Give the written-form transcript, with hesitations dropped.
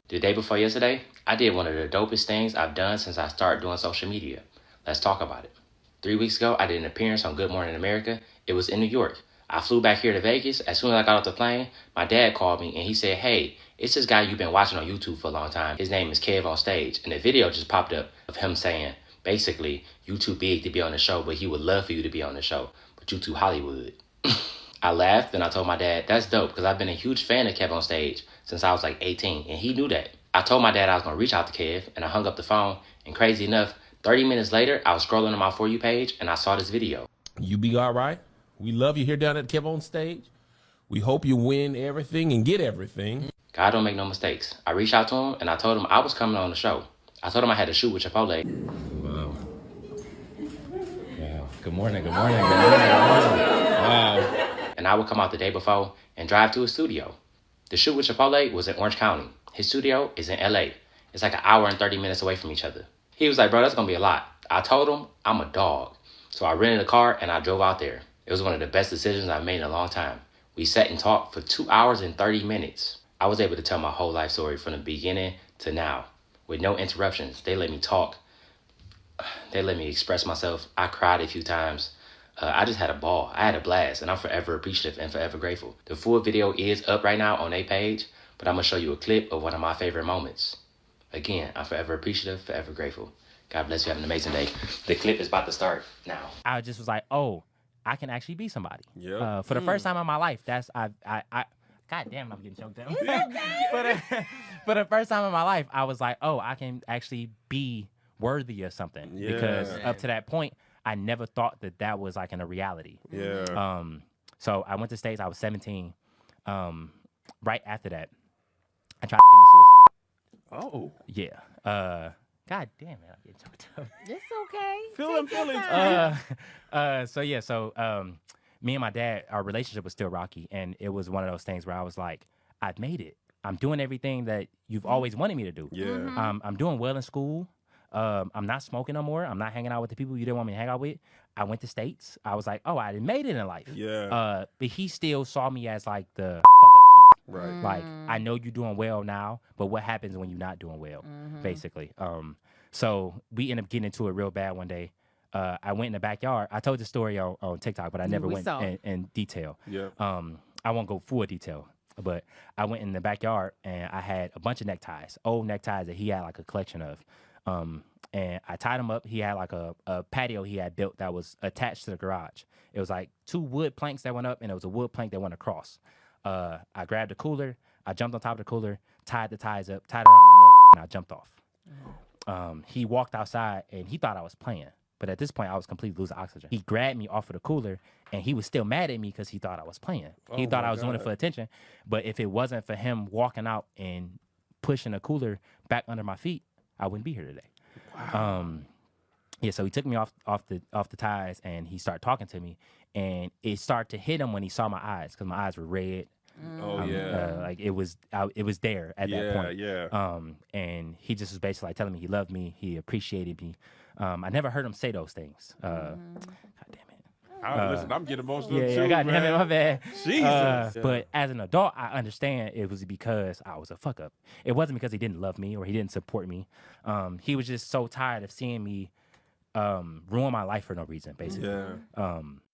The day before yesterday, I did one of the dopest things I've done since I started doing social media. Let's talk about it. 3 weeks ago, I did an appearance on Good Morning America. It was in New York. I flew back here to Vegas. As soon as I got off the plane, my dad called me and he said, hey, it's this guy you've been watching on YouTube for a long time. His name is Kev On Stage. And the video just popped up of him saying, basically, you too big to be on the show, but he would love for you to be on the show, but you too Hollywood. I laughed and I told my dad, that's dope, because I've been a huge fan of Kev On Stage since I was like 18, and he knew that. I told my dad I was going to reach out to Kev, and I hung up the phone, and crazy enough, 30 minutes later, I was scrolling on my For You page, and I saw this video. You be all right. We love you here down at Kev On Stage. We hope you win everything and get everything. God don't make no mistakes. I reached out to him, and I told him I was coming on the show. I told him I had to shoot with Chipotle. Wow. Yeah. Good morning, good morning, good morning, good morning. Wow. And I would come out the day before and drive to his studio. The shoot with Chipotle was in Orange County. His studio is in LA. It's like an hour and 30 minutes away from each other. He was like, bro, that's going to be a lot. I told him I'm a dog. So I rented a car and I drove out there. It was one of the best decisions I've made in a long time. We sat and talked for 2 hours and 30 minutes. I was able to tell my whole life story from the beginning to now with no interruptions. They let me talk. They let me express myself. I cried a few times. I just had a ball. I had a blast, and I'm forever appreciative and forever grateful. The full video is up right now on their page, but I'm going to show you a clip of one of my favorite moments. Again, I'm forever appreciative, forever grateful. God bless you. Have an amazing day. The clip is about to start now. I just was like, oh, I can actually be somebody. Yeah. For the first time in my life, God damn, I'm getting choked up. For the first time in my life, I was like, oh, I can actually be worthy of something. Yeah. Because up to that point, I never thought that was like in a reality. Yeah. So I went to States. I was 17. Right after that, I tried to commit suicide. Oh. Yeah. God damn it, I'm getting choked up. It's okay. Feeling. So me and my dad, our relationship was still rocky, and it was one of those things where I was like, I've made it. I'm doing everything that you've always wanted me to do. Yeah. I'm doing well in school. I'm not smoking no more. I'm not hanging out with the people you didn't want me to hang out with. I went to States. I was like, oh, I done made it in life. Yeah. But he still saw me as like the fuck up Keith. Right. Like, I know you're doing well now, but what happens when you're not doing well, basically? So we ended up getting into it real bad one day. I went in the backyard. I told the story on TikTok, but I never went in detail. Yeah. I won't go full detail, but I went in the backyard and I had a bunch of neckties, old neckties that he had like a collection of. And I tied him up. He had like a patio he had built that was attached to the garage. It was like 2 wood planks that went up, and it was a wood plank that went across. I grabbed the cooler. I jumped on top of the cooler, tied the ties up, tied it around my neck, and I jumped off. He walked outside, and he thought I was playing. But at this point, I was completely losing oxygen. He grabbed me off of the cooler, and he was still mad at me because he thought I was playing. He thought I was doing it for attention. But if it wasn't for him walking out and pushing the cooler back under my feet, I wouldn't be here today. Wow. So he took me off the ties, and he started talking to me, and it started to hit him when he saw my eyes, because my eyes were red. Oh yeah. Like it was there at that point. Yeah. And he just was basically like telling me he loved me, he appreciated me. I never heard him say those things. God damn it. Listen, I'm getting emotional Yeah, too. God damn it, my bad. Jesus. But as an adult, I understand it was because I was a fuck up. It wasn't because he didn't love me or he didn't support me. He was just so tired of seeing me ruin my life for no reason, basically. Yeah.